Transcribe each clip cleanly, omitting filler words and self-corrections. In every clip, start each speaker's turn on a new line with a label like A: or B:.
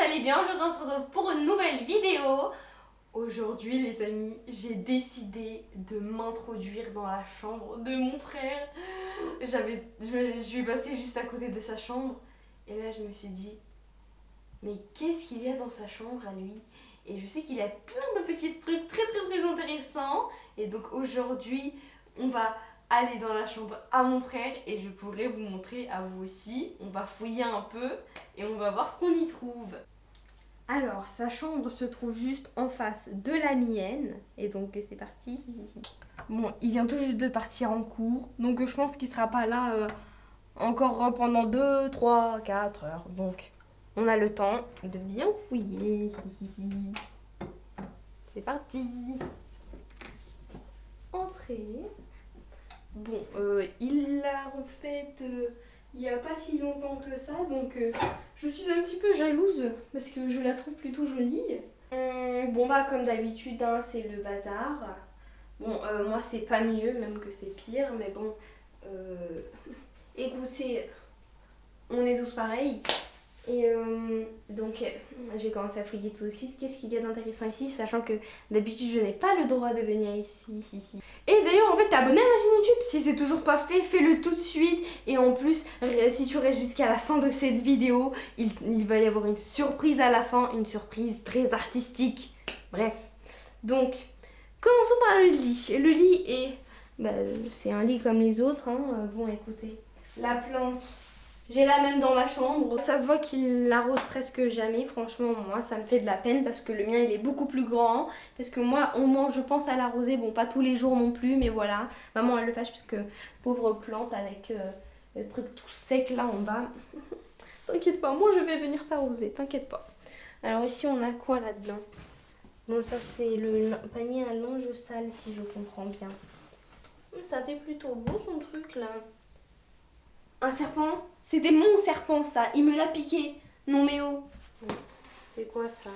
A: allez bien. Aujourd'hui on se retrouve pour une nouvelle vidéo. Aujourd'hui les amis, j'ai décidé de m'introduire dans la chambre de mon frère. Je suis passée juste à côté de sa chambre et là je me suis dit, mais qu'est-ce qu'il y a dans sa chambre à lui? Et je sais qu'il a plein de petits trucs très intéressants. Et donc aujourd'hui on va aller dans la chambre à mon frère et je pourrai vous montrer à vous aussi. On va fouiller un peu et on va voir ce qu'on y trouve. Alors, sa chambre se trouve juste en face de la mienne. Et donc, c'est parti. Bon, il vient tout juste de partir en cours. Donc, je pense qu'il sera pas là encore pendant 2, 3, 4 heures. Donc, on a le temps de bien fouiller. C'est parti. Entrez. Bon, il l'a refait il n'y a pas si longtemps que ça, donc je suis un petit peu jalouse parce que je la trouve plutôt jolie. Bon bah comme d'habitude, hein, c'est le bazar. Bon, moi c'est pas mieux, même que c'est pire, mais bon, écoutez, on est tous pareils. Et donc, je vais commencer à fouiller tout de suite. Qu'est-ce qu'il y a d'intéressant ici, sachant que d'habitude, je n'ai pas le droit de venir ici. Et d'ailleurs, en fait, t'es abonné à ma chaîne YouTube. Si c'est toujours pas fait, fais-le tout de suite. Et en plus, si tu restes jusqu'à la fin de cette vidéo, il va y avoir une surprise à la fin. Une surprise très artistique. Bref. Donc, commençons par le lit. Le lit est... Bah, c'est un lit comme les autres. Hein. Bon, écoutez, la plante... J'ai la même dans ma chambre. Ça se voit qu'il l'arrose presque jamais. Franchement, moi, ça me fait de la peine parce que le mien, il est beaucoup plus grand. Parce que moi, au moins, je pense à l'arroser. Bon, pas tous les jours non plus, mais voilà. Maman, elle le fâche parce que pauvre plante avec le truc tout sec là en bas. T'inquiète pas, moi, je vais venir t'arroser. T'inquiète pas. Alors ici, on a quoi là-dedans? Bon, ça, c'est le panier à linge sale, si je comprends bien. Ça fait plutôt beau son truc là. Un serpent? C'était mon serpent ça, il me l'a piqué. Non mais oh. C'est quoi ça?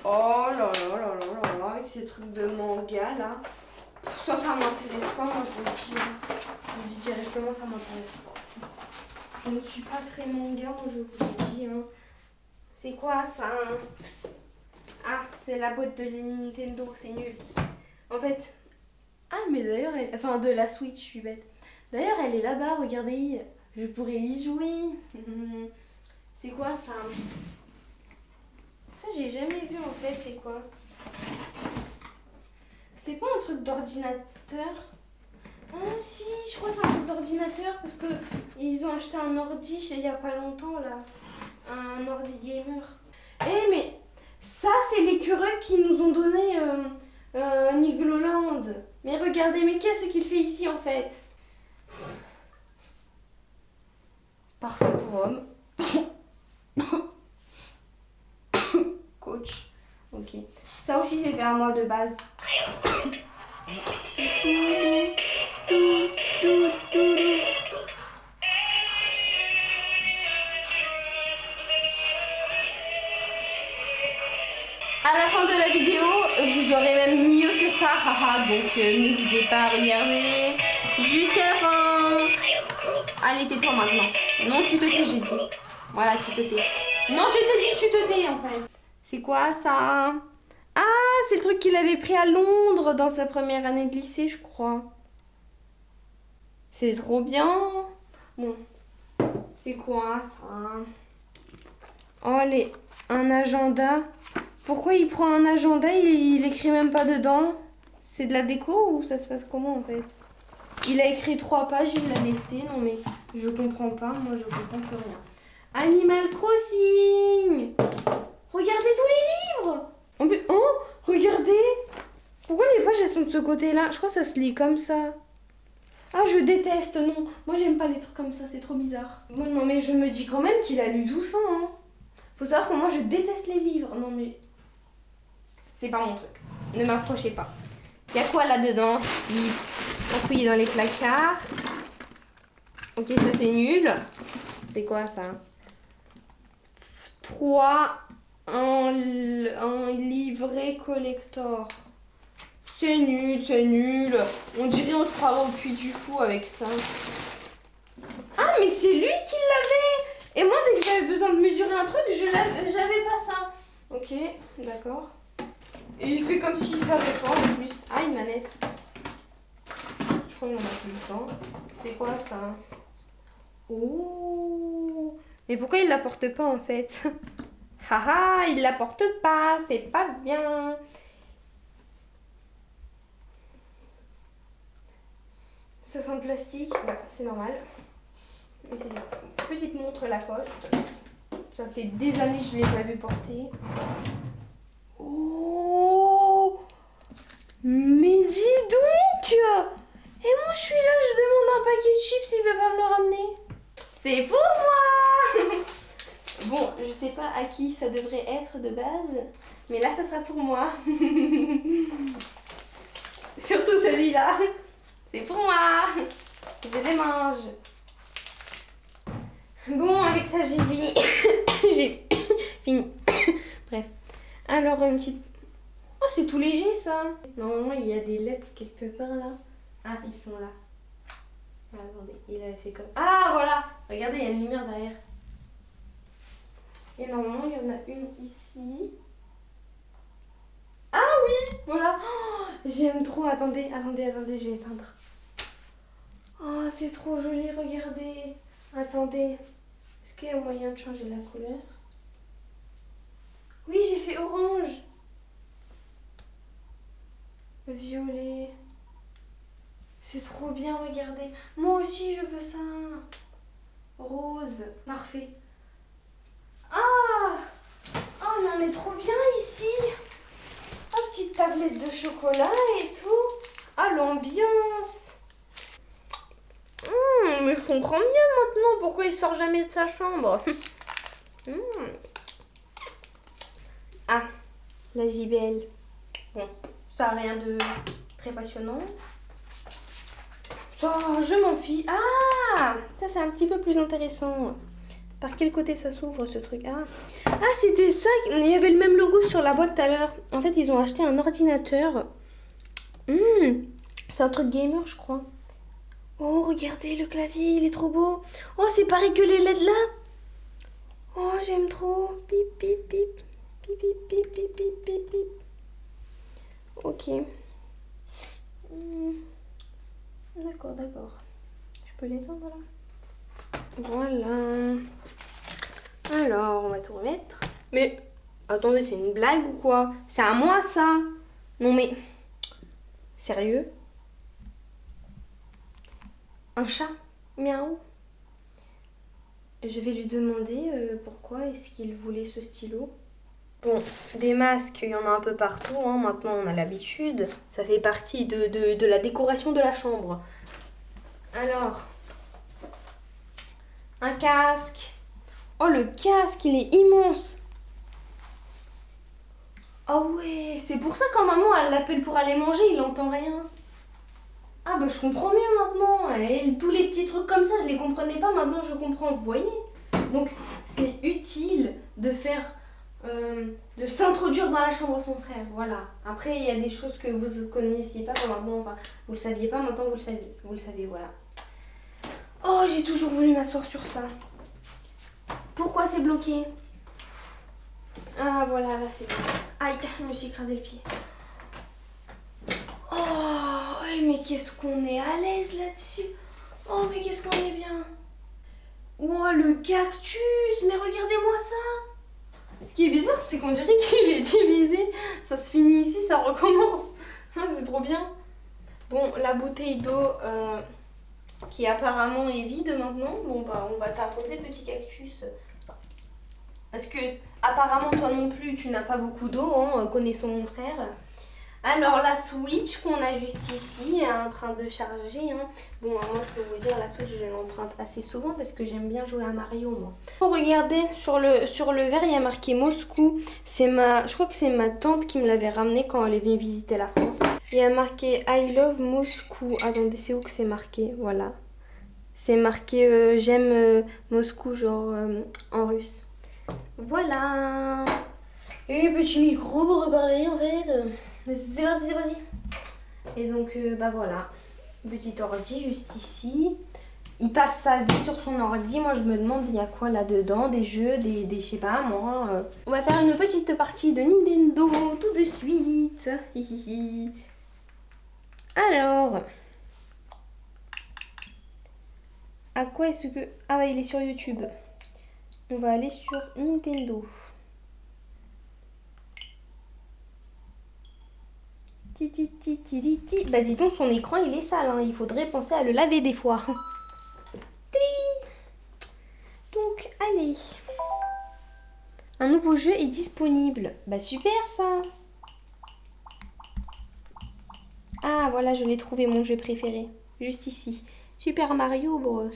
A: Oh là là, avec ces trucs de manga là. Ça m'intéresse pas, moi je vous le dis. Je vous dis directement, ça m'intéresse pas. Je ne suis pas très manga, moi je vous le dis. Hein. C'est quoi ça? Ah, c'est la boîte de la Nintendo, c'est nul. En fait... Ah mais d'ailleurs, enfin de la Switch, je suis bête. D'ailleurs elle est là-bas, regardez, je pourrais y jouer. C'est quoi ça? Ça j'ai jamais vu en fait, c'est quoi? C'est pas un truc d'ordinateur? Ah si, je crois que c'est un truc d'ordinateur parce que ils ont acheté un ordi il y a pas longtemps là. Un ordi gamer. Eh mais ça c'est l'écureuil qu'ils nous ont donné Nigloland. Mais regardez, mais qu'est-ce qu'il fait ici en fait? Parfum pour homme. Coach. Ok. Ça aussi c'était à moi de base. À la fin de la vidéo, vous aurez même mieux que ça, haha, donc n'hésitez pas à regarder jusqu'à la fin. Allez, tais-toi maintenant. Non, tu te tais, j'ai dit. Voilà, tu te tais. Non, je te dis, tu te tais en fait. C'est quoi ça? Ah, c'est le truc qu'il avait pris à Londres dans sa première année de lycée, je crois. C'est trop bien. Bon, c'est quoi ça? Oh, un agenda. Pourquoi il prend un agenda, il écrit même pas dedans? C'est de la déco ou ça se passe comment en fait? Il a écrit 3 pages, il l'a laissé. Non mais je comprends pas, moi je comprends plus rien. Animal Crossing! Regardez tous les livres! Oh, regardez! Pourquoi les pages elles sont de ce côté-là? Je crois que ça se lit comme ça. Ah, je déteste, non. Moi j'aime pas les trucs comme ça, c'est trop bizarre. Bon, non mais je me dis quand même qu'il a lu tout ça. Hein. Faut savoir que moi je déteste les livres. Non mais... C'est pas mon truc. Ne m'approchez pas. Il y a quoi là-dedans? Si on fouille dans les placards. Ok, ça c'est nul. C'est quoi ça? 3 en livret collector. C'est nul, c'est nul. On dirait on se croirait au Puy du Fou avec ça. Ah, mais c'est lui qui l'avait! Et Ok, d'accord. Et il fait comme s'il savait pas en plus. Ah, une manette. Je crois qu'il en a plus le temps. C'est quoi ça? Oh! Mais pourquoi il la porte pas en fait? Haha, il la porte pas, c'est pas bien. Ça sent le plastique, ouais, c'est normal. Mais c'est bien. Petite montre Lacoste. Ça fait des années que je ne l'ai pas vu porter. Oh! Mais dis donc! Et moi je suis là, je demande un paquet de chips, il veut pas me le ramener. C'est pour moi! Bon, je sais pas à qui ça devrait être de base, mais là ça sera pour moi. Surtout celui-là. C'est pour moi. Je les mange. Bon, avec ça j'ai fini. J'ai fini. Bref. Alors une petite... Oh, c'est tout léger ça. Normalement il y a des lettres quelque part là. Ah, ils sont là. Ah, attendez, il avait fait comme... Ah, voilà. Regardez, il y a une lumière derrière. Et normalement il y en a une ici. Ah oui, voilà. Oh, j'aime trop. Attendez, je vais éteindre. Oh, c'est trop joli, regardez. Attendez. Est-ce qu'il y a moyen de changer la couleur? Oui, j'ai fait orange. Violet. C'est trop bien, regardez. Moi aussi, je veux ça. Rose. Parfait. Ah! Oh, mais on est trop bien ici. Oh, petite tablette de chocolat et tout. Ah, l'ambiance. Mais je comprends mieux maintenant pourquoi il sort jamais de sa chambre. Ah, la JBL. Bon, ça a rien de très passionnant. Ça, je m'en fiche. Ah, ça c'est un petit peu plus intéressant. Par quel côté ça s'ouvre ce truc? Ah, c'était ça. Il y avait le même logo sur la boîte tout à l'heure. En fait, ils ont acheté un ordinateur. C'est un truc gamer, je crois. Oh, regardez le clavier, il est trop beau. Oh, c'est pareil que les LED là. Oh, j'aime trop. Pip, pip, pip. Pip, pip, pip, pip, pip, pip, pip. Ok. D'accord, d'accord. Je peux l'étendre là? Voilà. Alors, on va tout remettre. Mais, attendez, c'est une blague ou quoi? C'est à moi ça? Non mais, sérieux? Un chat? Miaou. Je vais lui demander pourquoi est-ce qu'il voulait ce stylo. Bon, des masques, il y en a un peu partout, hein. Maintenant on a l'habitude. Ça fait partie de la décoration de la chambre. Alors, un casque. Oh, le casque, il est immense. Ah ouais, c'est pour ça quand maman elle l'appelle pour aller manger, il entend rien. Ah bah je comprends mieux maintenant. Et tous les petits trucs comme ça, je les comprenais pas, maintenant je comprends, vous voyez. Donc c'est utile de faire... de s'introduire dans la chambre de son frère, voilà. Après il y a des choses que vous ne connaissiez pas, maintenant, enfin vous le saviez pas, maintenant vous le savez, voilà. Oh, j'ai toujours voulu m'asseoir sur ça. Pourquoi c'est bloqué? Ah voilà, là c'est bon. Aïe, je me suis écrasé le pied. Oh, mais qu'est-ce qu'on est à l'aise là-dessus. Oh, mais qu'est-ce qu'on est bien. Oh, le cactus, mais regardez-moi ça. Ce qui est bizarre, c'est qu'on dirait qu'il est divisé. Ça se finit ici, ça recommence. C'est trop bien. Bon, la bouteille d'eau qui apparemment est vide maintenant. Bon, bah, on va t'arroser, petit cactus. Parce que, apparemment, toi non plus, tu n'as pas beaucoup d'eau, hein, connaissons mon frère. Alors, la Switch qu'on a juste ici est en train de charger. Hein. Bon, moi, je peux vous dire, la Switch, je l'emprunte assez souvent parce que j'aime bien jouer à Mario, moi. Regardez, sur le verre, il y a marqué Moscou. Je crois que c'est ma tante qui me l'avait ramené quand elle est venue visiter la France. Il y a marqué I love Moscou. Attendez, c'est où que c'est marqué? Voilà. C'est marqué j'aime Moscou, genre en russe. Voilà. Et petit micro pour reparler en fait. C'est parti, c'est parti. Et donc, bah voilà. Petit ordi juste ici. il passe sa vie sur son ordi. Moi je me demande il y a quoi là-dedans, des jeux, des je sais pas moi. On va faire une petite partie de Nintendo tout de suite. Alors, à quoi est-ce que... Ah bah il est sur YouTube. On va aller sur Nintendo. Bah dis donc, son écran il est sale, hein. Il faudrait penser à le laver des fois. Donc allez. Un nouveau jeu est disponible. Bah super ça. Ah voilà, je l'ai trouvé, mon jeu préféré. Juste ici. Super Mario Bros.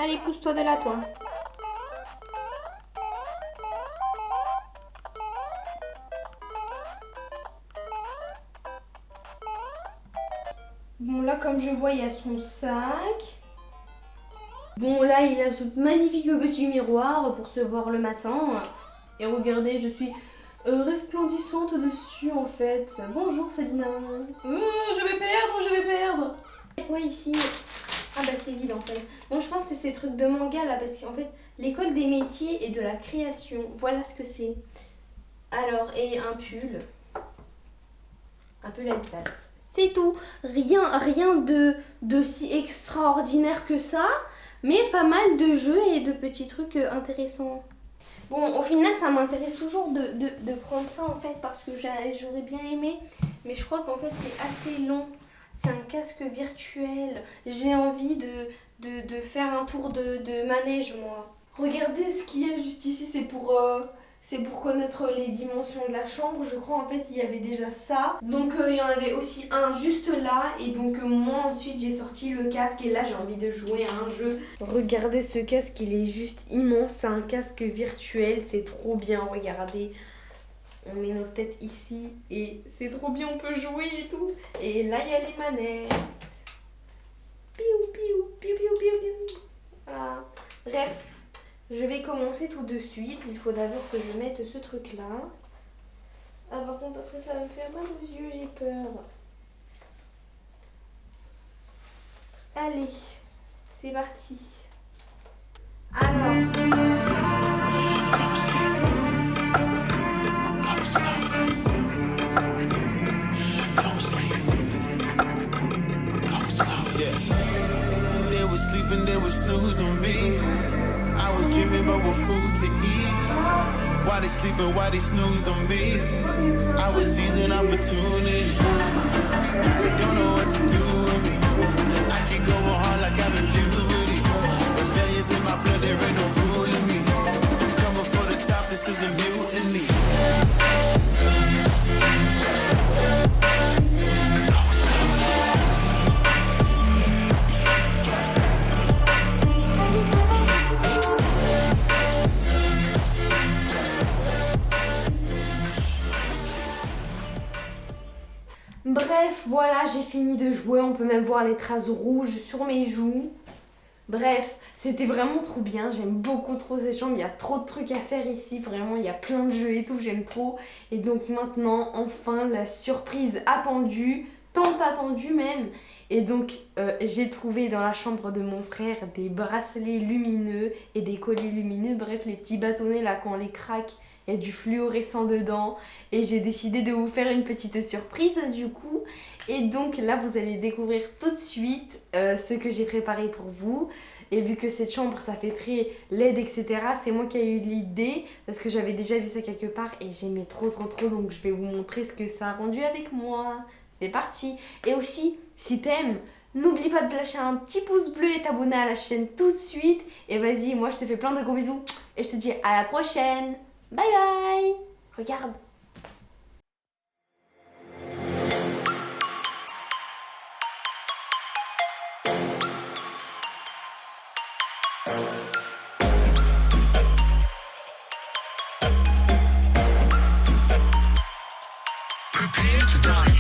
A: Allez, pousse-toi de là, toi. Bon, là, comme je vois, il y a son sac. Bon, là, il a ce magnifique petit miroir pour se voir le matin. Et regardez, je suis resplendissante dessus, en fait. Bonjour, Sabina. Je vais perdre. Quoi ici? Ah bah c'est vide en fait. Bon, je pense que c'est ces trucs de manga là, parce qu'en fait, l'école des métiers et de la création, voilà ce que c'est. Alors, et un pull. Un pull Adidas. C'est tout. Rien de si extraordinaire que ça, mais pas mal de jeux et de petits trucs intéressants. Bon, au final, ça m'intéresse toujours de prendre ça en fait, parce que j'aurais bien aimé, mais je crois qu'en fait, c'est assez long. C'est un casque virtuel. J'ai envie de faire un tour de manège, moi. Regardez ce qu'il y a juste ici. C'est pour connaître les dimensions de la chambre. Je crois en fait il y avait déjà ça. Donc il y en avait aussi un juste là. Et donc moi ensuite j'ai sorti le casque. Et là j'ai envie de jouer à un jeu. Regardez ce casque, il est juste immense. C'est un casque virtuel. C'est trop bien, regardez. On met notre tête ici et c'est trop bien, on peut jouer et tout. Et là, il y a les manettes. Piou, piou, piou, piou, piou, piou. Voilà. Bref, je vais commencer tout de suite. Il faut d'abord que je mette ce truc-là. Ah, par contre, après, ça va me faire mal aux yeux, j'ai peur. Allez, c'est parti. Alors...
B: Sleeping, they would snooze on me. I was dreaming about what food to eat. Why they sleeping, why they snoozed on me? I was seizing opportunity. Now they don't know what to do with me. I keep going hard like I'm in puberty. Rebellions in my blood, there ain't no ruling me. Coming for the top, this is a mutiny.
A: Bref, voilà, j'ai fini de jouer. On peut même voir les traces rouges sur mes joues. Bref, c'était vraiment trop bien. J'aime beaucoup trop ces chambres. Il y a trop de trucs à faire ici. Vraiment, il y a plein de jeux et tout. J'aime trop. Et donc maintenant, enfin, la surprise attendue. Tant attendue même. Et donc, j'ai trouvé dans la chambre de mon frère des bracelets lumineux et des colliers lumineux. Bref, les petits bâtonnets là, quand on les craque, il y a du fluorescent dedans. Et j'ai décidé de vous faire une petite surprise du coup. Et donc là, vous allez découvrir tout de suite ce que j'ai préparé pour vous. Et vu que cette chambre, ça fait très LED, etc. C'est moi qui ai eu l'idée. Parce que j'avais déjà vu ça quelque part. Et j'aimais trop. Donc je vais vous montrer ce que ça a rendu avec moi. C'est parti. Et aussi, si t'aimes, n'oublie pas de lâcher un petit pouce bleu et t'abonner à la chaîne tout de suite. Et vas-y, moi je te fais plein de gros bisous. Et je te dis à la prochaine. Bye bye. Regarde.
C: Prepare to die.